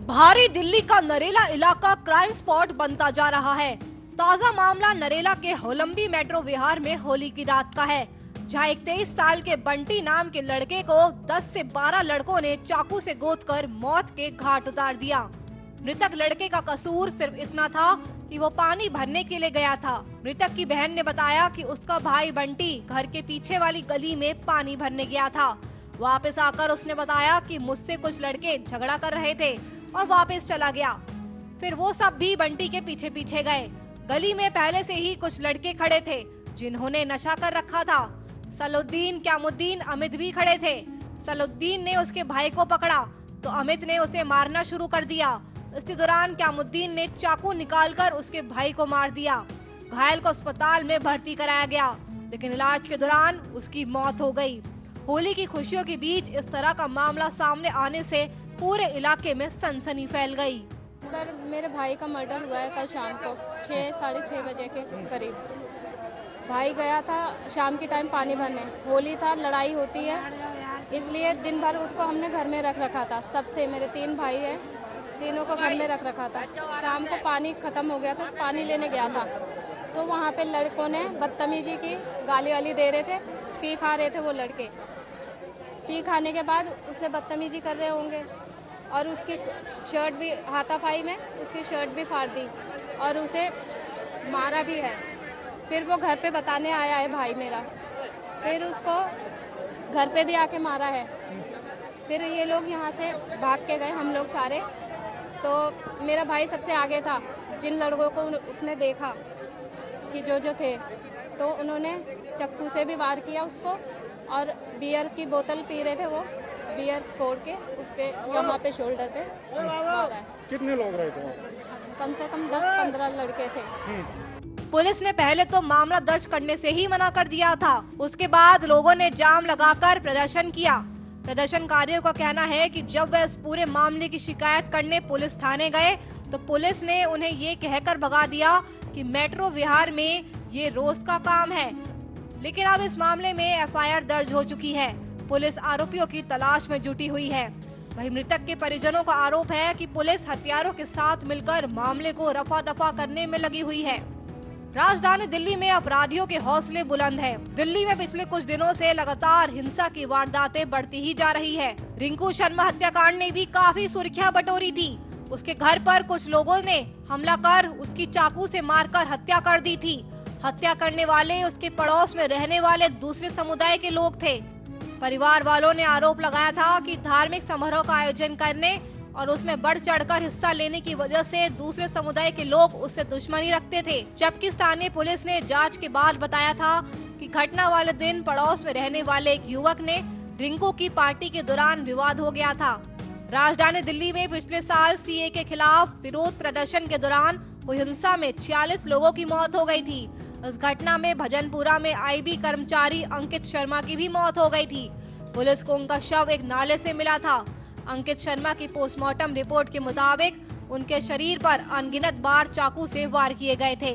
भारी दिल्ली का नरेला इलाका क्राइम स्पॉट बनता जा रहा है। ताजा मामला नरेला के होलंबी मेट्रो विहार में होली की रात का है, जहां एक 23 साल के बंटी नाम के लड़के को 10 से 12 लड़कों ने चाकू से गोदकर मौत के घाट उतार दिया। मृतक लड़के का कसूर सिर्फ इतना था कि वो पानी भरने के लिए गया था। मृतक की बहन ने बताया कि उसका भाई बंटी घर के पीछे वाली गली में पानी भरने गया था। वापस आकर उसने बताया कि मुझसे कुछ लड़के झगड़ा कर रहे थे और वापस चला गया। फिर वो सब भी बंटी के पीछे पीछे गए। गली में पहले से ही कुछ लड़के खड़े थे जिन्होंने नशा कर रखा था। सलाउद्दीन, क्यामुद्दीन, अमित भी खड़े थे। सलाउद्दीन ने उसके भाई को पकड़ा तो अमित ने उसे मारना शुरू कर दिया। इसी दौरान क्यामुद्दीन ने चाकू निकालकर उसके भाई को मार दिया। घायल को अस्पताल में भर्ती कराया गया, लेकिन इलाज के दौरान उसकी मौत हो गई। होली की खुशियों के बीच इस तरह का मामला सामने आने से पूरे इलाके में सनसनी फैल गई। सर, मेरे भाई का मर्डर हुआ है कल शाम को 6 साढ़े 6 बजे के करीब। भाई गया था शाम के टाइम पानी भरने। होली था, लड़ाई होती है, इसलिए दिन भर उसको हमने घर में रख रखा था। सब थे, मेरे 3 भाई हैं, तीनों को घर में रख रखा था। शाम को पानी खत्म हो गया था, पानी लेने गया था तो वहाँ पे लड़कों ने बदतमीजी की, गाली वाली दे रहे थे, पी खा रहे थे वो लड़के। पी खाने के बाद उससे बदतमीजी कर रहे होंगे और उसकी शर्ट भी, हाथापाई में उसकी शर्ट भी फाड़ दी और उसे मारा भी है। फिर वो घर पे बताने आया है भाई मेरा, फिर उसको घर पे भी आके मारा है। फिर ये लोग यहाँ से भाग के गए, हम लोग सारे। तो मेरा भाई सबसे आगे था। जिन लड़कों को उसने देखा कि जो थे, तो उन्होंने चाकू से भी वार किया उसको और बियर की बोतल पी रहे थे, वो बियर फोड़ के उसके यहाँ पे शोल्डर पे मारा है। कितने लोग रहे थे? कम से कम 10-15 लड़के थे। पुलिस ने पहले तो मामला दर्ज करने से ही मना कर दिया था। उसके बाद लोगों ने जाम लगाकर प्रदर्शन किया। प्रदर्शनकारियों का कहना है कि जब वे इस पूरे मामले की शिकायत करने पुलिस थाने गए तो पुलिस ने उन्हें ये कहकर भगा दिया कि मेट्रो विहार में ये रोज का काम है। लेकिन अब इस मामले में एफआईआर दर्ज हो चुकी है। पुलिस आरोपियों की तलाश में जुटी हुई है। वहीं मृतक के परिजनों का आरोप है कि पुलिस हथियारों के साथ मिलकर मामले को रफा दफा करने में लगी हुई है। राजधानी दिल्ली में अपराधियों के हौसले बुलंद है। दिल्ली में पिछले कुछ दिनों से लगातार हिंसा की वारदातें बढ़ती ही जा रही है। रिंकू शर्मा हत्याकांड ने भी काफी सुर्खियां बटोरी थी। उसके घर पर कुछ लोगों ने हमला कर उसकी चाकू से मारकर हत्या कर दी थी। हत्या करने वाले उसके पड़ोस में रहने वाले दूसरे समुदाय के लोग थे। परिवार वालों ने आरोप लगाया था कि धार्मिक समारोह का आयोजन करने और उसमें बढ़ चढ़कर हिस्सा लेने की वजह से दूसरे समुदाय के लोग उससे दुश्मनी रखते थे। जबकि स्थानीय पुलिस ने जांच के बाद बताया था कि घटना वाले दिन पड़ोस में रहने वाले एक युवक ने रिंकू की पार्टी के दौरान विवाद हो गया था। राजधानी दिल्ली में पिछले साल सीए के खिलाफ विरोध प्रदर्शन के दौरान हुई हिंसा में 46 लोगों की मौत हो गई थी। इस घटना में भजनपुरा में आईबी कर्मचारी अंकित शर्मा की भी मौत हो गई थी। पुलिस को उनका शव एक नाले से मिला था। अंकित शर्मा की पोस्टमार्टम रिपोर्ट के मुताबिक उनके शरीर पर अनगिनत बार चाकू से वार किए गए थे।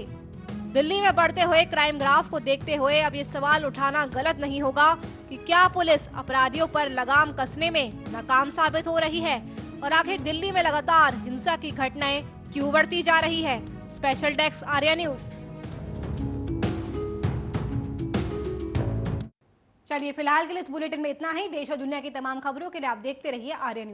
दिल्ली में बढ़ते हुए क्राइम ग्राफ को देखते हुए अब ये सवाल उठाना गलत नहीं होगा कि क्या पुलिस अपराधियों पर लगाम कसने में नाकाम साबित हो रही है और आखिर दिल्ली में लगातार हिंसा की घटनाएं क्यों बढ़ती जा रही है। Special desk Arya news. चलिए फिलहाल के लिए इस बुलेटिन में इतना ही। देश और दुनिया की तमाम खबरों के लिए आप देखते रहिए आर्या न्यूज।